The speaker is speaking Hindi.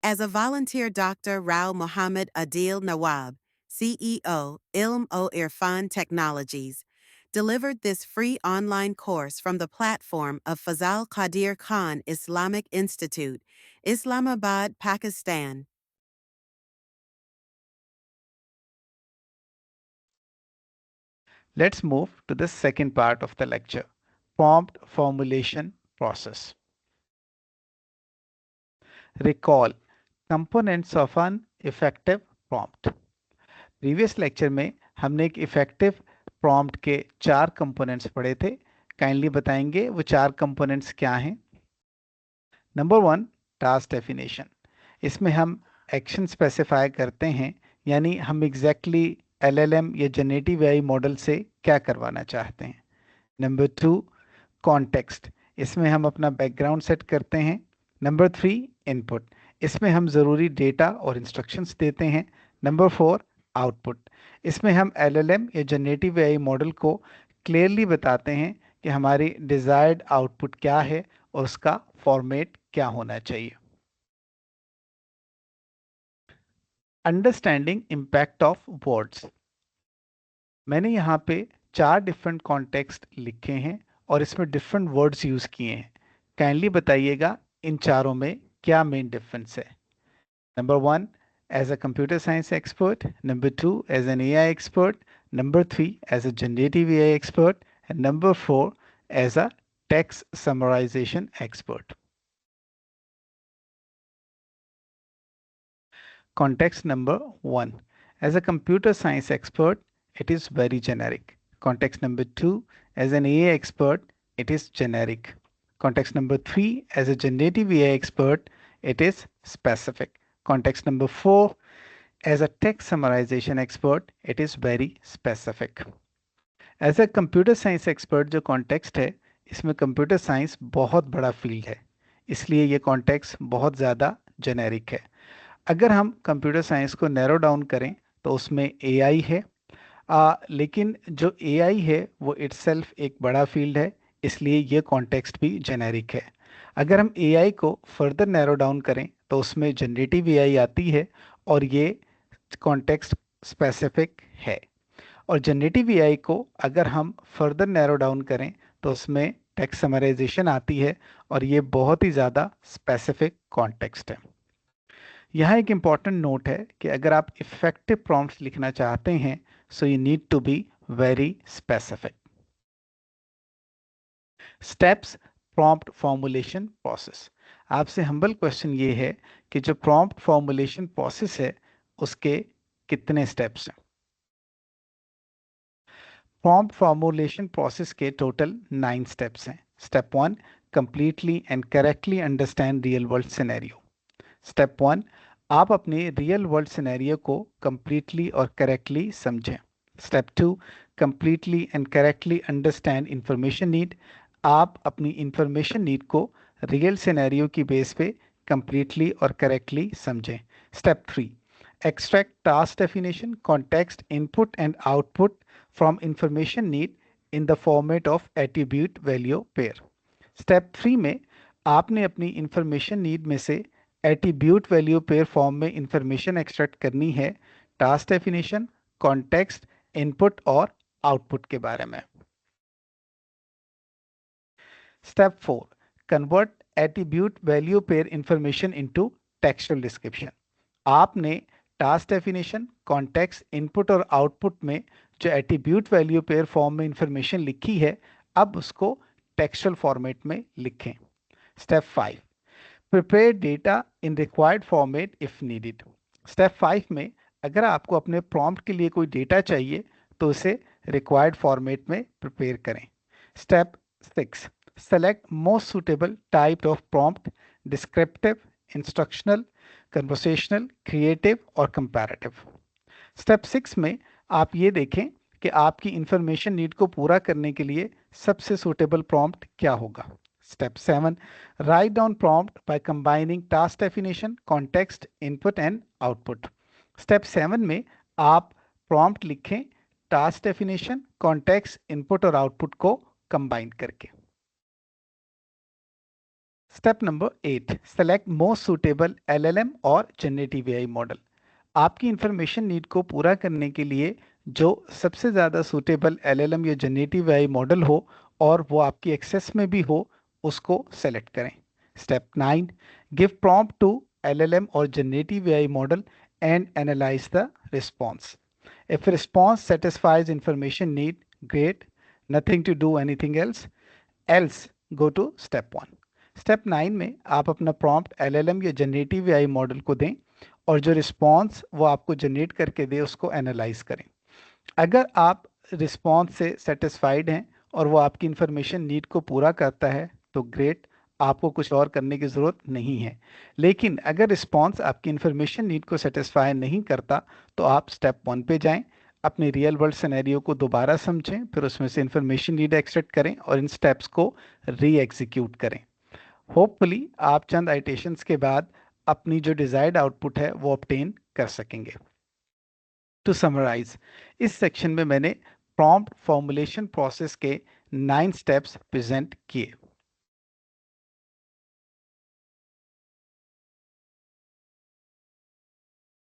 As a volunteer doctor, Rao Mohammed Adil Nawab, CEO, Ilm O Irfan Technologies, delivered this free online course from the platform of Fazal Qadir Khan Islamic Institute, Islamabad, Pakistan. Let's move to the second part of the lecture, prompt formulation process. Recall components of an effective prompt. Previous lecture में हमने एक इफेक्टिव प्रॉम्प्ट के 4 कंपोनेंट्स पढ़े थे। काइंडली बताएंगे वो 4 कंपोनेंट्स क्या हैं। Number 1, task definition. इसमें हम एक्शन स्पेसिफाई करते हैं, यानी हम एग्जैक्टली एलएलएम या जनरेटिव एआई मॉडल से क्या करवाना चाहते हैं। Number 2, context. इसमें हम अपना बैकग्राउंड सेट करते हैं। Number 3, input. इसमें हम ज़रूरी डेटा और इंस्ट्रक्शंस देते हैं। Number 4, output. इसमें हम एलएलएम या जनरेटिव एआई मॉडल को क्लियरली बताते हैं कि हमारी डिज़ायर्ड आउटपुट क्या है और उसका फॉर्मेट क्या होना चाहिए। Understanding impact of words. मैंने यहाँ पे 4 डिफरेंट कॉन्टेक्स्ट लिखे हैं और इसमें डिफरेंट वर्ड्स यूज़ किए हैं। काइंडली बताइएगा इन चारों में क्या मेन डिफरेंस है। Number 1, as a computer science expert. Number 2, as an AI expert. Number 3, as a generative AI expert. And number 4, as a text summarization expert. Context number 1. As a computer science expert, it is very generic. Context number 2, as an AI expert, it is generic. Context number 3, as a generative AI expert, it is specific. Context number 4, as a text summarization expert, it is very specific. As a computer science expert जो context है, इसमें computer science बहुत बड़ा field है, इसलिए ये context बहुत ज़्यादा generic है। अगर हम कंप्यूटर साइंस को नैरो डाउन करें तो उसमें एआई है, लेकिन जो एआई है वो इटसेल्फ एक बड़ा फील्ड है, इसलिए ये कॉन्टेक्स्ट भी जेनेरिक है। अगर हम एआई को फर्दर नैरो डाउन करें तो उसमें जनरेटिव एआई आती है और ये कॉन्टेक्स्ट स्पेसिफिक है। और जनरेटिव एआई को अगर हम फर्दर नैरो डाउन करें तो उसमें टेक्स्ट समराइजेशन आती है और ये बहुत ही ज़्यादा स्पेसिफिक कॉन्टेक्स्ट है। यहाँ एक इम्पॉर्टेंट नोट है कि अगर आप इफेक्टिव प्रॉम्प्ट्स लिखना चाहते हैं so you need to be very specific. Steps prompt formulation process. आपसे हम्बल क्वेश्चन ये है कि जो प्रॉम्प्ट फॉर्मुलेशन प्रोसेस है उसके कितने स्टेप्स हैं। प्रॉम्प्ट फॉर्मुलेशन प्रोसेस के टोटल 9 स्टेप्स हैं। Step 1, completely and correctly understand real world scenario. Step 1, आप अपने रियल वर्ल्ड सिनेरियो को कंप्लीटली और करेक्टली समझें। Step 2, completely and correctly understand information need. आप अपनी इंफॉर्मेशन नीड को रियल सिनेरियो की बेस पे कंप्लीटली और करेक्टली समझें। Step 3, extract task definition, context, input and output from information need in the format of attribute value pair. Step 3 में आपने अपनी इंफॉर्मेशन नीड में से एट्रीब्यूट वैल्यू पेयर फॉर्म में इंफॉर्मेशन एक्सट्रैक्ट करनी है टास्क डेफिनेशन, कॉन्टेक्स्ट, इनपुट और आउटपुट के बारे में। Step 4, convert attribute value pair information into textual description. आपने टास्क डेफिनेशन, कॉन्टेक्स्ट, इनपुट और आउटपुट में जो एट्रीब्यूट वैल्यू पेयर फॉर्म में इंफॉर्मेशन लिखी है अब उसको टेक्सचुअल फॉर्मेट में लिखें। Step 5, prepare data in required format if needed. Step 5 में अगर आपको अपने प्रॉम्प्ट के लिए कोई डेटा चाहिए तो उसे रिक्वायर्ड फॉर्मेट में प्रिपेयर करें। Step 6, select most suitable type of prompt, descriptive, instructional, conversational, creative और कंपैरेटिव। स्टेप 6 में आप ये देखें कि आपकी इंफॉर्मेशन नीड को पूरा करने के लिए सबसे सूटेबल प्रॉम्प्ट क्या होगा। Step 7, write down prompt by combining task definition, context, input and output. Step 7 में आप prompt लिखें task definition, context, input और output को combine करके। Step number 8, select most suitable LLM और जनरेटिव एआई मॉडल। आपकी इंफॉर्मेशन नीड को पूरा करने के लिए जो सबसे ज़्यादा सूटेबल एलएलएम या जनरेटिव एआई मॉडल हो और वो आपकी एक्सेस में भी हो, उसको सेलेक्ट करें। Step 9, give prompt to LLM और generative AI model and analyse the response. If response satisfies information need, great. Nothing to do anything else. Else, go to step 1. Step 9 में आप अपना प्रॉम्प्ट एलएलएम या जनरेटिव एआई मॉडल को दें और जो रिस्पॉन्स वो आपको जनरेट करके दे उसको एनालाइज करें। अगर आप रिस्पॉन्स से सेटिस्फाइड हैं और वो आपकी इंफॉर्मेशन नीड को पूरा करता है तो ग्रेट, आपको कुछ और करने की ज़रूरत नहीं है। लेकिन अगर रिस्पॉन्स आपकी इंफॉर्मेशन नीड को सेटिस्फाई नहीं करता तो आप स्टेप 1 पे जाएं, अपने रियल वर्ल्ड सिनेरियो को दोबारा समझें, फिर उसमें से इंफॉर्मेशन नीड एक्सट्रैक्ट करें और इन स्टेप्स को री एग्जीक्यूट करें। होपफुली आप चंद आइटेशंस के बाद अपनी जो डिजायर्ड आउटपुट है वो ऑब्टेन कर सकेंगे। टू समराइज, इस सेक्शन में मैंने प्रॉम्प्ट फॉर्मुलेशन प्रोसेस के 9 स्टेप्स प्रेजेंट किए।